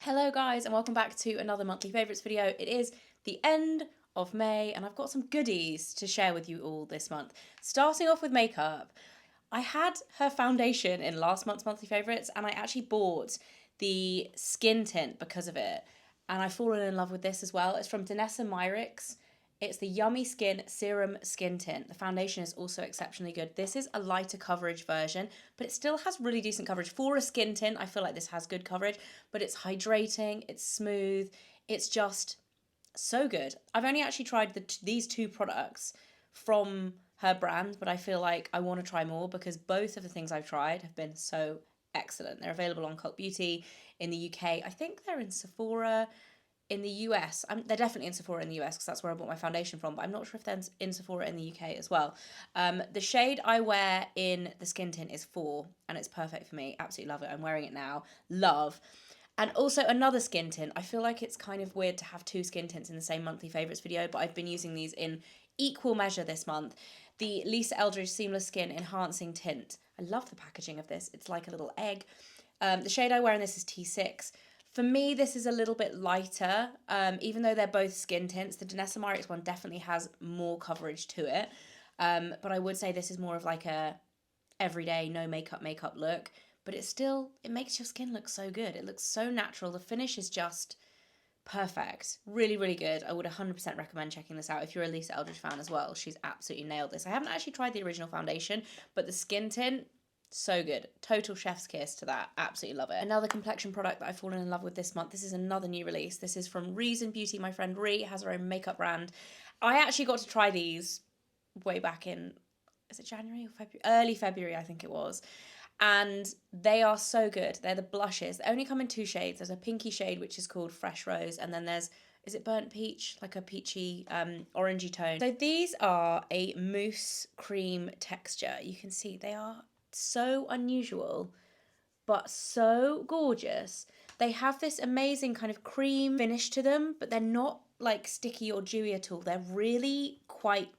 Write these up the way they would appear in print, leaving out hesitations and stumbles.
Hello guys and welcome back to another monthly favourites video. It is the end of May and I've got some goodies to share with you all this month. Starting off with makeup, I had her foundation in last month's monthly favourites and I actually bought the skin tint because of it. And I've fallen in love with this as well. It's from Danessa Myricks. It's the Yummy Skin Serum Skin Tint. The foundation is also exceptionally good. This is a lighter coverage version, but it still has really decent coverage. For a skin tint, I feel like this has good coverage, but it's hydrating, it's smooth, it's just so good. I've only actually tried these two products from her brand, but I feel like I want to try more because both of the things I've tried have been so excellent. They're available on Cult Beauty in the UK. I think they're in Sephora in the US. They're definitely in Sephora in the US because that's where I bought my foundation from, but I'm not sure if they're in Sephora in the UK as well. The shade I wear in the skin tint is 4 and it's perfect for me. Absolutely love it. I'm wearing it now. Love. And also another skin tint. I feel like it's kind of weird to have two skin tints in the same monthly favourites video, but I've been using these in equal measure this month. The Lisa Eldridge Seamless Skin Enhancing Tint. I love the packaging of this. It's like a little egg. The shade I wear in this is T6. For me, this is a little bit lighter, even though they're both skin tints. The Danessa Myricks one definitely has more coverage to it, but I would say this is more of like a everyday, no makeup look, but it makes your skin look so good. It looks so natural. The finish is just perfect. Really, really good. I would 100% recommend checking this out if you're a Lisa Eldridge fan as well. She's absolutely nailed this. I haven't actually tried the original foundation, but the skin tint, so good. Total chef's kiss to that. Absolutely love it. Another complexion product that I've fallen in love with this month. This is another new release. This is from Reason Beauty. My friend Ree has her own makeup brand. I actually got to try these way back in, is it January or February? Early February, I think it was. And they are so good. They're the blushes. They only come in 2 shades. There's a pinky shade, which is called Fresh Rose. And then there's, is it Burnt Peach? Like a peachy, orangey tone. So these are a mousse cream texture. You can see they are so unusual but so gorgeous. They have this amazing kind of cream finish to them, but they're not like sticky or dewy at all. They're really quite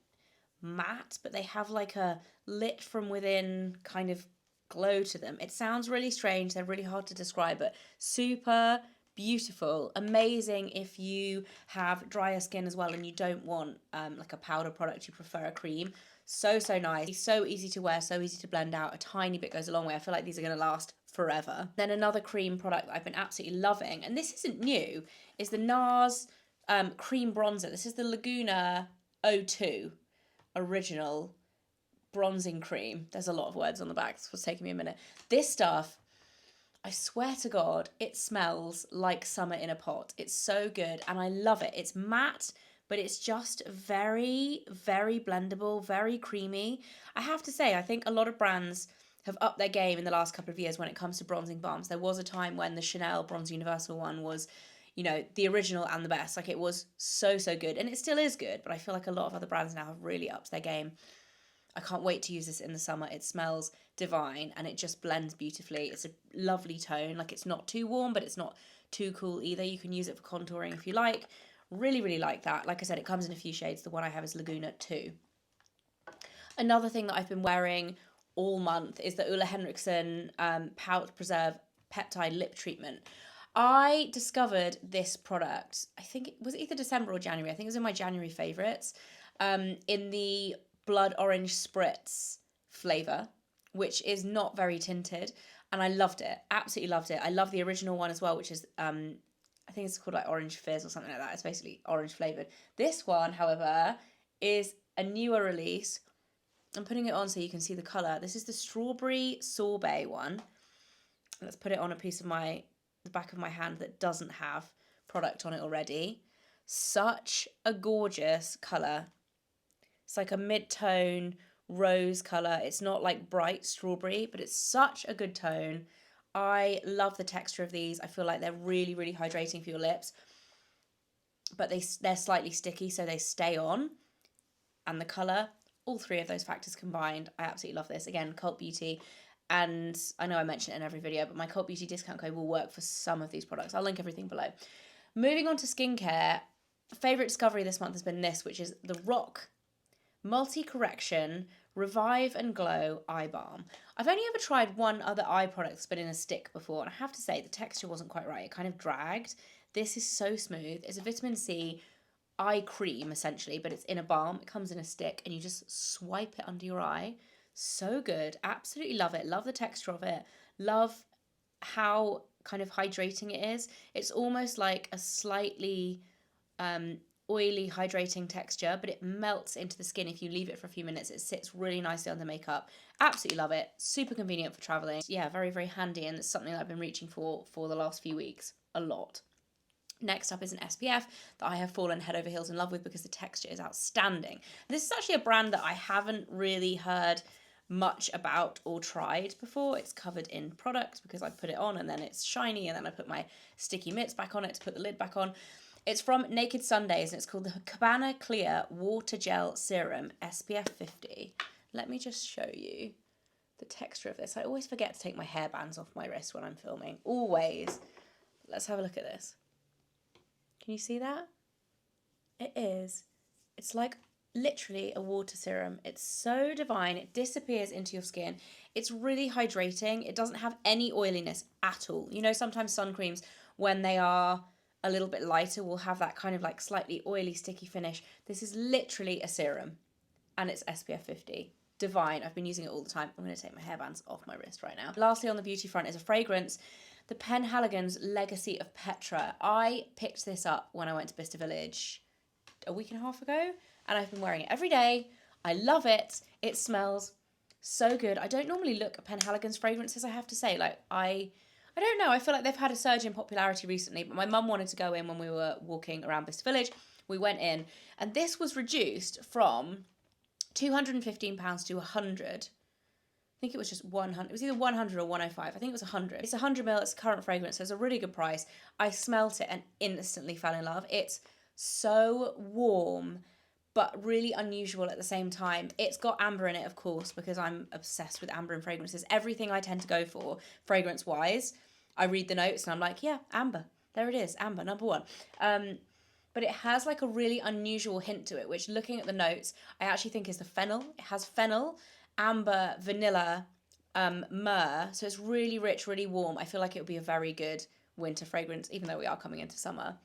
matte, but they have like a lit from within kind of glow to them. It sounds really strange. They're really hard to describe, but super beautiful, amazing if you have drier skin as well and you don't want like a powder product, you prefer a cream. So nice, so easy to wear, so easy to blend out. A tiny bit goes a long way. I feel like these are going to last forever. Then another cream product that I've been absolutely loving, and this isn't new, is the NARS cream bronzer. This is the Laguna 02 original bronzing cream. There's a lot of words on the back, so it's taking me a minute. This stuff, I swear to God, it smells like summer in a pot. It's so good and I love it. It's matte, but it's just very, very blendable, very creamy. I have to say, I think a lot of brands have upped their game in the last couple of years when it comes to bronzing balms. There was a time when the Chanel Bronze Universal one was, you know, the original and the best. Like, it was so good, and it still is good, but I feel like a lot of other brands now have really upped their game. I can't wait to use this in the summer. It smells divine and it just blends beautifully. It's a lovely tone. Like, it's not too warm, but it's not too cool either. You can use it for contouring if you like. Really like that. Like I said, it comes in a few shades. The one I have is Laguna 2. Another thing that I've been wearing all month is the Ole Henriksen Pout Preserve Peptide Lip Treatment. I discovered this product, I think it was either December or January. I think it was in my January favourites, in the Blood Orange Spritz flavour, which is not very tinted, and I loved it. Absolutely loved it. I love the original one as well, which is I think it's called like Orange Fizz or something like that. It's basically orange flavoured. This one, however, is a newer release. I'm putting it on so you can see the colour. This is the Strawberry Sorbet one. Let's put it on a piece of the back of my hand that doesn't have product on it already. Such a gorgeous colour. It's like a mid-tone rose colour. It's not like bright strawberry, but it's such a good tone. I love the texture of these. I feel like they're really hydrating for your lips, but they're slightly sticky, so they stay on. And the colour, all 3 of those factors combined, I absolutely love this. Again, Cult Beauty, and I know I mention it in every video, but my Cult Beauty discount code will work for some of these products. I'll link everything below. Moving on to skincare, favourite discovery this month has been this, which is the RoC Multi-Correction Revive and Glow Eye Balm. I've only ever tried one other eye product that's been in a stick before, and I have to say the texture wasn't quite right. It kind of dragged. This is so smooth. It's a vitamin C eye cream essentially, but it's in a balm. It comes in a stick and you just swipe it under your eye. So good. Absolutely love it. Love the texture of it. Love how kind of hydrating it is. It's almost like a slightly oily, hydrating texture, but it melts into the skin if you leave it for a few minutes. It sits really nicely under makeup. Absolutely love it. Super convenient for traveling. Yeah, very, very handy, and it's something that I've been reaching for the last few weeks a lot. Next up is an SPF that I have fallen head over heels in love with because the texture is outstanding. This is actually a brand that I haven't really heard much about or tried before. It's covered in product because I put it on and then it's shiny, and then I put my sticky mitts back on it to put the lid back on. It's from Naked Sundays and it's called the Cabana Clear Water Gel Serum SPF 50. Let me just show you the texture of this. I always forget to take my hairbands off my wrist when I'm filming. Always. Let's have a look at this. Can you see that? It is. It's like literally a water serum. It's so divine. It disappears into your skin. It's really hydrating. It doesn't have any oiliness at all. You know, sometimes sun creams, when they are a little bit lighter, will have that kind of like slightly oily, sticky finish. This is literally a serum, and it's SPF 50. Divine. I've been using it all the time. I'm going to take my hairbands off my wrist right now. Lastly, on the beauty front is a fragrance. The Penhaligon's Legacy of Petra. I picked this up when I went to Bicester Village a week and a half ago, and I've been wearing it every day. I love it. It smells so good. I don't normally look at Penhaligon's fragrances, I have to say. Like, I don't know. I feel like they've had a surge in popularity recently, but my mum wanted to go in when we were walking around Bicester Village. We went in, and this was reduced from £215 to £100. I think it was just 100. It was either 100 or 105. I think it was 100. It's 100ml. It's a current fragrance, so it's a really good price. I smelt it and instantly fell in love. It's so warm, but really unusual at the same time. It's got amber in it, of course, because I'm obsessed with amber in fragrances. Everything I tend to go for, fragrance-wise, I read the notes and I'm like, yeah, amber. There it is, amber, number one. But it has like a really unusual hint to it, which, looking at the notes, I actually think is the fennel. It has fennel, amber, vanilla, myrrh. So it's really rich, really warm. I feel like it would be a very good winter fragrance, even though we are coming into summer.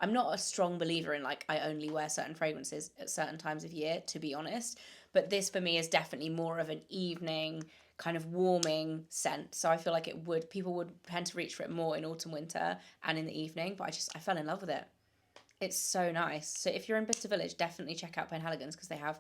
I'm not a strong believer in like I only wear certain fragrances at certain times of year, to be honest. But this for me is definitely more of an evening kind of warming scent. So I feel like people would tend to reach for it more in autumn, winter, and in the evening. But I fell in love with it. It's so nice. So if you're in Bicester Village, definitely check out Penhaligon's because they have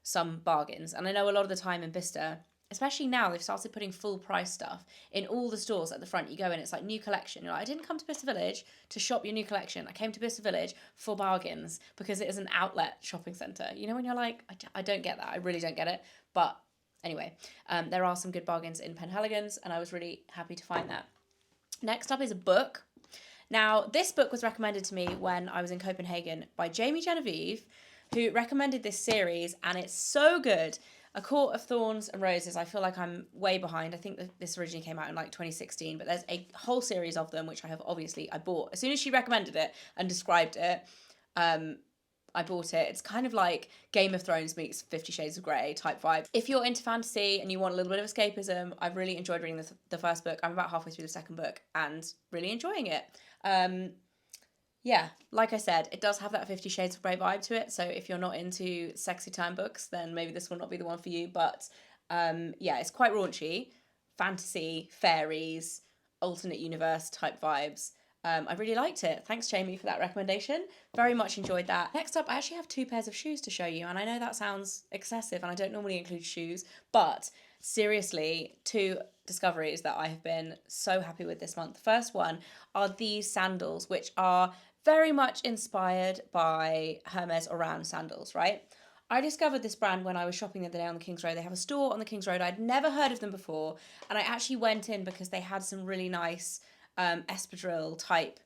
some bargains. And I know a lot of the time in Bicester, especially now, they've started putting full price stuff in all the stores at the front. You go in, it's like new collection. You're like, I didn't come to Bicester Village to shop your new collection. I came to Bicester Village for bargains because it is an outlet shopping centre. You know, when you're like, I don't get that. I really don't get it. But anyway, there are some good bargains in Penhaligon's, and I was really happy to find that. Next up is a book. Now, this book was recommended to me when I was in Copenhagen by Jamie Genevieve, who recommended this series, and it's so good. A Court of Thorns and Roses. I feel like I'm way behind. I think that this originally came out in like 2016, but there's a whole series of them, which I bought. As soon as she recommended it and described it, I bought it. It's kind of like Game of Thrones meets 50 Shades of Grey type vibe. If you're into fantasy and you want a little bit of escapism, I've really enjoyed reading the first book. I'm about halfway through the second book and really enjoying it. Yeah, like I said, it does have that 50 Shades of Grey vibe to it. So if you're not into sexy time books, then maybe this will not be the one for you. But yeah, it's quite raunchy. Fantasy, fairies, alternate universe type vibes. I really liked it. Thanks, Jamie, for that recommendation. Very much enjoyed that. Next up, I actually have 2 pairs of shoes to show you. And I know that sounds excessive and I don't normally include shoes, but seriously, 2 discoveries that I have been so happy with this month. The first one are these sandals, which are very much inspired by Hermes Oran sandals, right? I discovered this brand when I was shopping the other day on the King's Road. They have a store on the King's Road. I'd never heard of them before. And I actually went in because they had some really nice espadrille type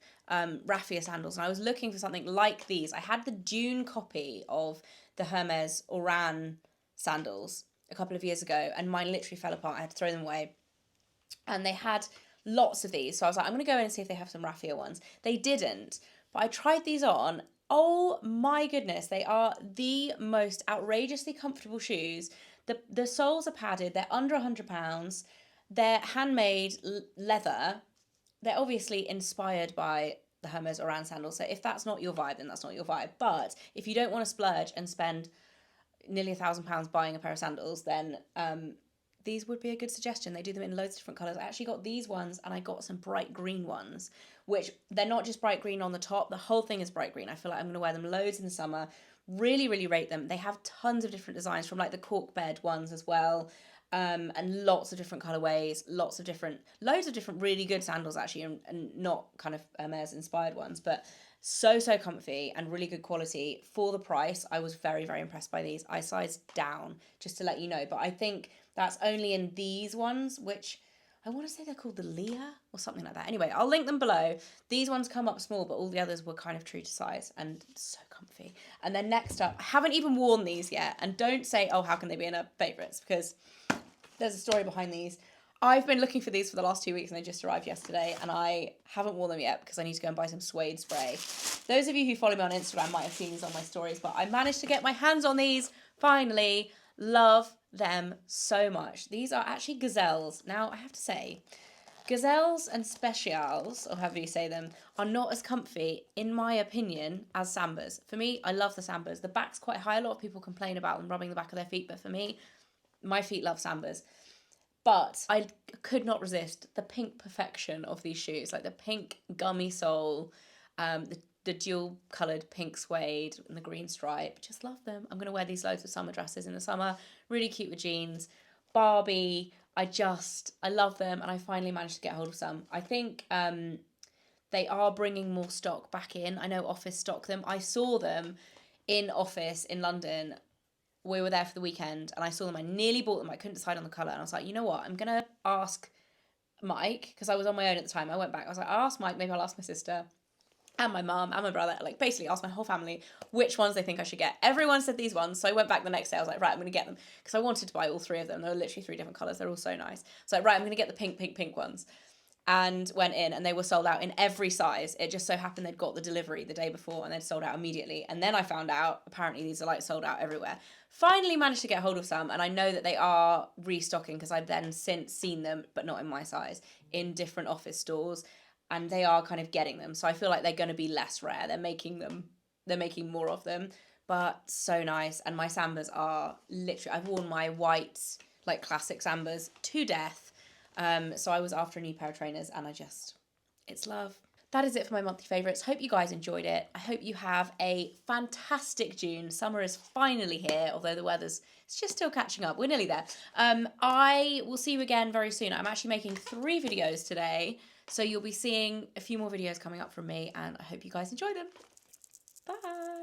raffia sandals. And I was looking for something like these. I had the Dune copy of the Hermes Oran sandals a couple of years ago, and mine literally fell apart. I had to throw them away. And they had lots of these. So I was like, I'm going to go in and see if they have some raffia ones. They didn't. But I tried these on. Oh my goodness. They are the most outrageously comfortable shoes The soles are padded. They're under £100. They're handmade leather. They're obviously inspired by the Hermes Oran sandal. So if that's not your vibe, then that's not your vibe. But if you don't want to splurge and spend nearly £1,000 buying a pair of sandals, then these would be a good suggestion. They do them in loads of different colours. I actually got these ones and I got some bright green ones, which they're not just bright green on the top. The whole thing is bright green. I feel like I'm going to wear them loads in the summer. Really, really rate them. They have tons of different designs, from like the cork bed ones as well. And lots of different colorways, loads of different really good sandals actually, and not kind of Hermes inspired ones, but so comfy and really good quality for the price. I was very, very impressed by these. I sized down just to let you know, but I think that's only in these ones, which I want to say they're called the Leah or something like that. Anyway, I'll link them below. These ones come up small, but all the others were kind of true to size and so comfy. And then next up, I haven't even worn these yet, and don't say, oh, how can they be in our favourites, because there's a story behind these. I've been looking for these for the last 2 weeks and they just arrived yesterday, and I haven't worn them yet because I need to go and buy some suede spray. Those of you who follow me on Instagram might have seen these on my stories, but I managed to get my hands on these finally. Love them so much. These are actually gazelles. Now, I have to say, gazelles and specials, or however you say them, are not as comfy, in my opinion, as sambas. For me, I love the sambas. The back's quite high. A lot of people complain about them rubbing the back of their feet, but for me, my feet love sambas. But I could not resist the pink perfection of these shoes, like the pink gummy sole, the dual coloured pink suede and the green stripe. Just love them. I'm going to wear these loads of summer dresses in the summer. Really cute with jeans. Barbie. I love them, and I finally managed to get hold of some. I think they are bringing more stock back in. I know Office stock them. I saw them in Office in London. We were there for the weekend and I saw them. I nearly bought them. I couldn't decide on the colour, and I was like, you know what? I'm going to ask Mike, because I was on my own at the time. I went back. I was like, I'll ask Mike. Maybe I'll ask my sister and my mum and my brother. Like, basically ask my whole family which ones they think I should get. Everyone said these ones. So I went back the next day. I was like, right, I'm going to get them, because I wanted to buy all three of them. There were literally 3 different colours. They're all so nice. So right, I'm going to get the pink ones. And went in and they were sold out in every size. It just so happened they'd got the delivery the day before and they'd sold out immediately. And then I found out apparently these are like sold out everywhere. Finally managed to get hold of some, and I know that they are restocking, because I've then since seen them, but not in my size, in different Office stores, and they are kind of getting them. So I feel like they're going to be less rare. They're making more of them, but so nice. And my sambas are literally, I've worn my white like classic sambas to death. So I was after a new pair of trainers, and it's love. That is it for my monthly favourites. Hope you guys enjoyed it. I hope you have a fantastic June. Summer is finally here, although the weather's just still catching up. We're nearly there. I will see you again very soon. I'm actually making 3 videos today, so you'll be seeing a few more videos coming up from me, and I hope you guys enjoy them. Bye.